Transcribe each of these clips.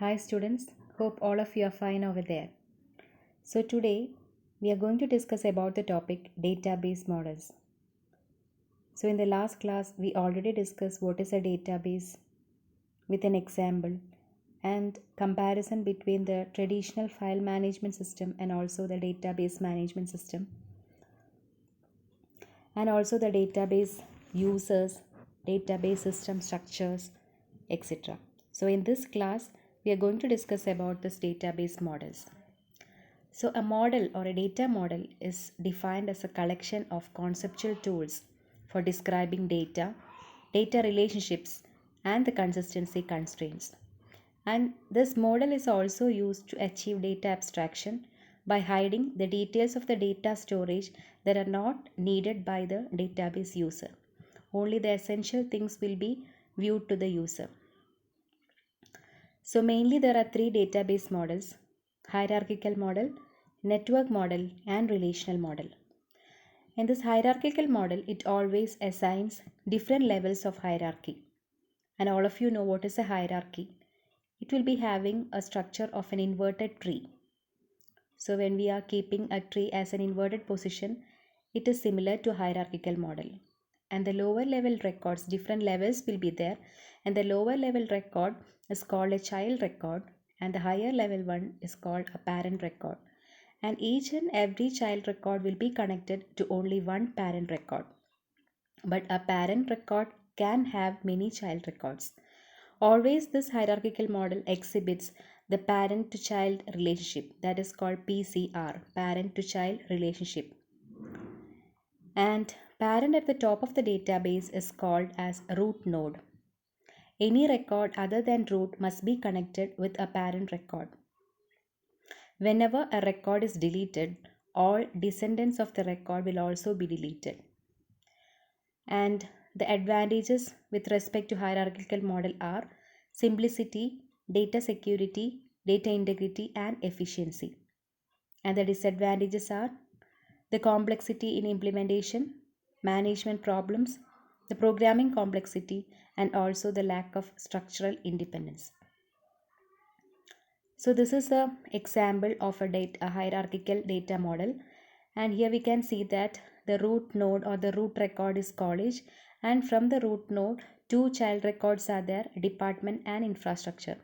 Hi students, hope all of you are fine over there. So today we are going to discuss about the topic database models. So in the last class we already discussed what is a database with an example and comparison between the traditional file management system and also the database management system and also the database users, database system structures, etc. So in this class we are going to discuss about this database models. So, a model or a data model is defined as a collection of conceptual tools for describing data, data relationships, and the consistency constraints. And this model is also used to achieve data abstraction by hiding the details of the data storage that are not needed by the database user. Only the essential things will be viewed to the user. So mainly there are three database models: hierarchical model, network model, and relational model. In this hierarchical model, it always assigns different levels of hierarchy. And all of you know what is a hierarchy. It will be having a structure of an inverted tree. So when we are keeping a tree as an inverted position, it is similar to hierarchical model. And the lower level records, different levels will be there, and the lower level record is called a child record and the higher level one is called a parent record, and each and every child record will be connected to only one parent record, but a parent record can have many child records. Always this hierarchical model exhibits the parent to child relationship, that is called PCR, parent to child relationship, and parent at the top of the database is called as root node. Any record other than root must be connected with a parent record. Whenever a record is deleted, all descendants of the record will also be deleted. And the advantages with respect to hierarchical model are simplicity, data security, data integrity, and efficiency. And the disadvantages are the complexity in implementation, management problems, the programming complexity, and also the lack of structural independence. So this is a example of a hierarchical data model, and here we can see that the root node or the root record is college, and from the root node two child records are there, department and infrastructure.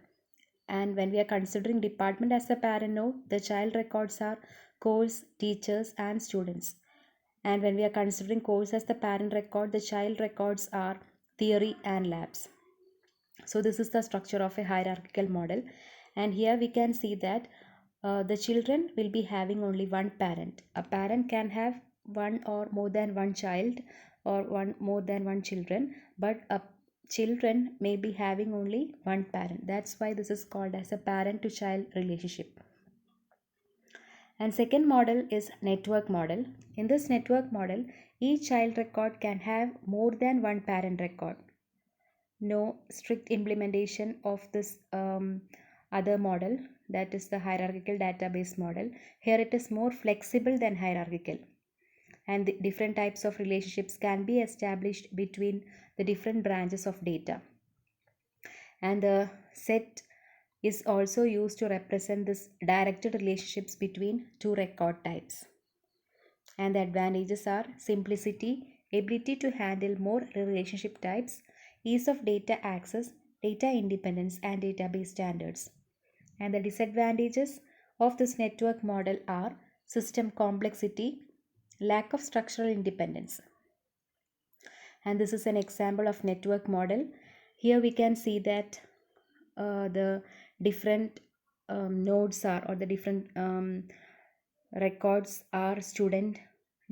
And when we are considering department as a parent node, the child records are course, teachers, and students. And when we are considering course as the parent record, the child records are theory and labs. So this is the structure of a hierarchical model, and here we can see that the children will be having only one parent. A parent can have one or more than one child or one more than one children, but a children may be having only one parent. That's why this is called as a parent to child relationship. And second model is network model. In this network model, each child record can have more than one parent record. No strict implementation of this other model, that is the hierarchical database model. Here it is more flexible than hierarchical, and the different types of relationships can be established between the different branches of data, and the set is also used to represent this directed relationships between two record types. And the advantages are simplicity, ability to handle more relationship types, ease of data access, data independence, and database standards. And the disadvantages of this network model are system complexity, lack of structural independence. And this is an example of network model. Here we can see that the different nodes are, or the different records are student,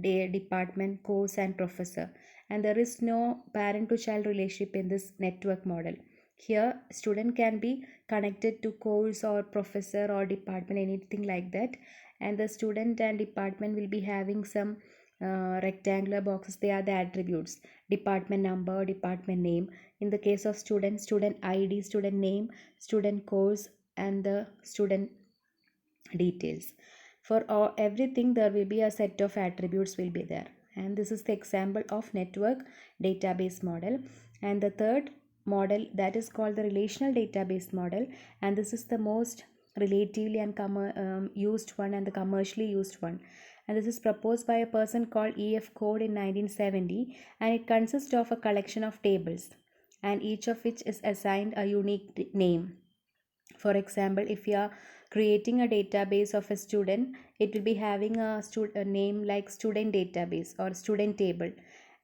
department, course, and professor, and there is no parent to child relationship in this network model. Here student can be connected to course or professor or department, anything like that, and the student and department will be having some rectangular boxes. They are the attributes: department number, department name. In the case of student, student id, student name, student course, and the student details. For everything there will be a set of attributes will be there, and this is the example of network database model. And the third model that is called the relational database model, and this is the most relatively and used one and the commercially used one. And this is proposed by a person called E.F. Code in 1970, and it consists of a collection of tables, and each of which is assigned a unique name. For example, if you are creating a database of a student, it will be having a name like student database or student table.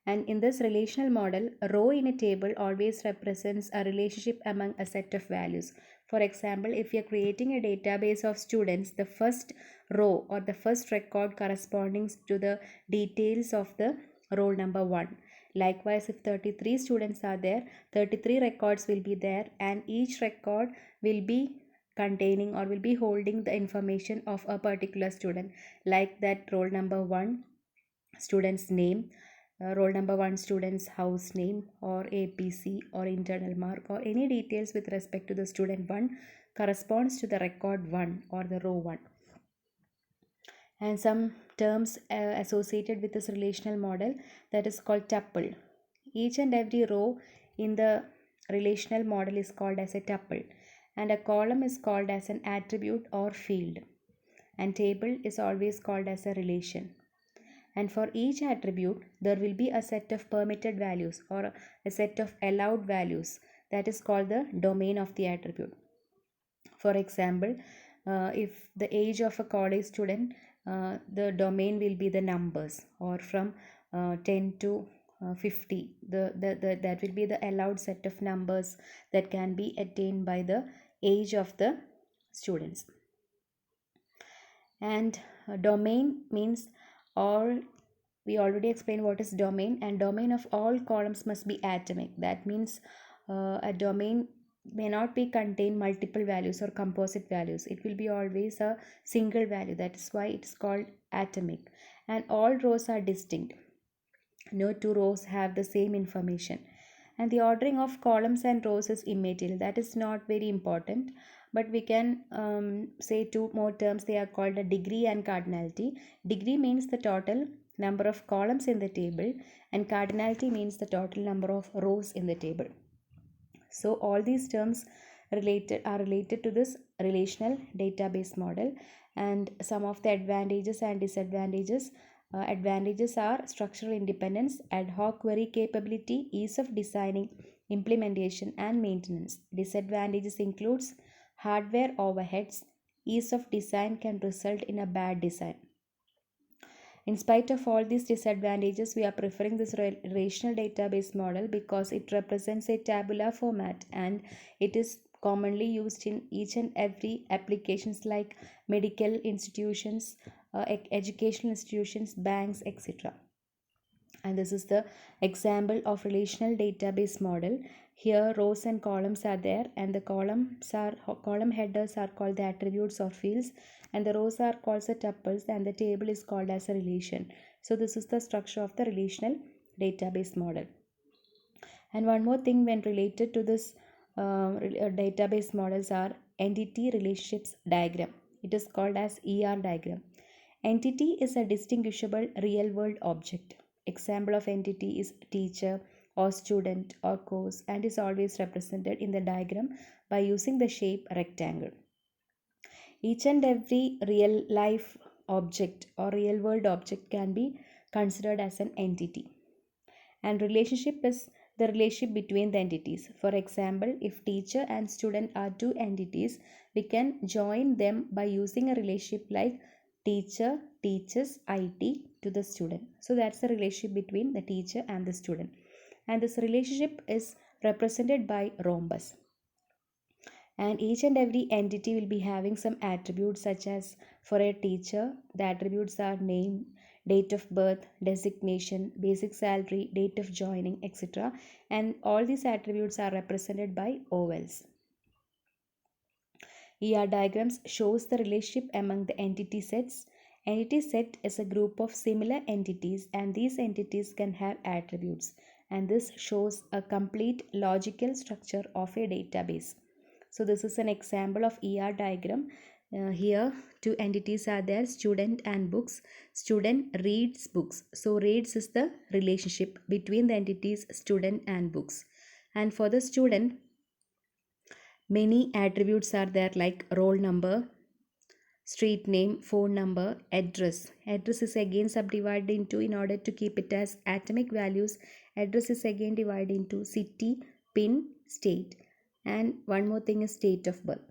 And in this relational model, a row in a table always represents a relationship among a set of values. For example, if you're creating a database of students, the first row or the first record corresponding to the details of the roll number 1. Likewise, if 33 students are there, 33 records will be there, and each record will be containing or will be holding the information of a particular student, like that roll number 1 student's name, roll number 1 student's house name, or APC or internal mark, or any details with respect to the student 1 corresponds to the record 1 or the row 1. And some terms associated with this relational model, that is called tuple. Each and every row in the relational model is called as a tuple, and a column is called as an attribute or field, and table is always called as a relation. And for each attribute, there will be a set of permitted values or a set of allowed values, that is called the domain of the attribute. For example, if the age of a college student, the domain will be the numbers, or from 10 to 50, that will be the allowed set of numbers that can be attained by the age of the students. And domain means all, we already explained what is domain, and domain of all columns must be atomic. That means a domain may not be contain multiple values or composite values. It will be always a single value. That is why it is called atomic. And all rows are distinct. No two rows have the same information. And the ordering of columns and rows is immaterial. That is not very important, but we can say two more terms. They are called a degree and cardinality. Degree means the total number of columns in the table, and cardinality means the total number of rows in the table. So all these terms are related to this relational database model. And some of the advantages and disadvantages. Advantages are structural independence, ad hoc query capability, ease of designing, implementation and maintenance. Disadvantages includes hardware overheads, ease of design can result in a bad design. In spite of all these disadvantages, we are preferring this relational database model because it represents a tabular format, and it is commonly used in each and every applications like medical institutions, educational institutions, banks, etc. And this is the example of relational database model. Here rows and columns are there, and the column headers are called the attributes or fields, and the rows are called the tuples, and the table is called as a relation. So this is the structure of the relational database model. And one more thing when related to this database models are entity relationships diagram. It is called as ER diagram. Entity is a distinguishable real world object. Example of entity is teacher or student or course, and is always represented in the diagram by using the shape rectangle. Each and every real life object or real world object can be considered as an entity. And relationship is the relationship between the entities. For example, if teacher and student are two entities, we can join them by using a relationship like teacher teaches IT to the student. So that's the relationship between the teacher and the student. And this relationship is represented by rhombus. And each and every entity will be having some attributes, such as for a teacher, the attributes are name, date of birth, designation, basic salary, date of joining, etc. And all these attributes are represented by ovals. ER diagrams shows the relationship among the entity sets. Entity set is a group of similar entities, and these entities can have attributes, and this shows a complete logical structure of a database. So this is an example of ER diagram. Here two entities are there, student and books. Student reads books. So reads is the relationship between the entities student and books. And for the student, many attributes are there like roll number, street name, phone number, address. Address is again subdivided into, in order to keep it as atomic values, address is again divided into city, pin, state. And one more thing is date of birth.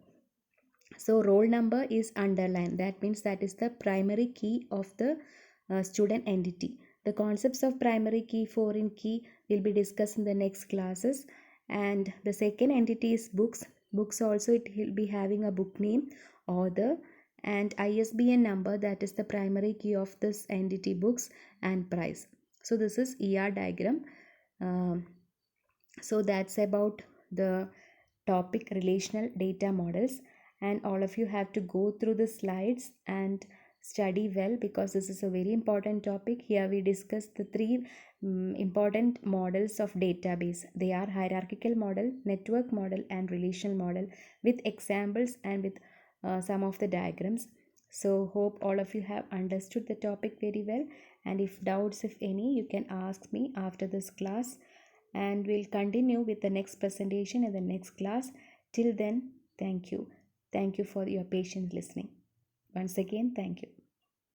So roll number is underlined. That means that is the primary key of the student entity. The concepts of primary key, foreign key will be discussed in the next classes. And the second entity is books. Books also, it will be having a book name, author, and ISBN number, that is the primary key of this entity, books, and price. So this is ER diagram. Um, so that's about the topic relational data models, and all of you have to go through the slides and study well, because this is a very important topic. Here we discuss the three important models of database. They are hierarchical model, network model, and relational model, with examples and with some of the diagrams. So hope all of you have understood the topic very well, and if doubts, if any, you can ask me after this class, and we'll continue with the next presentation in the next class. Till then, thank you. Thank you for your patient listening. Once again, thank you.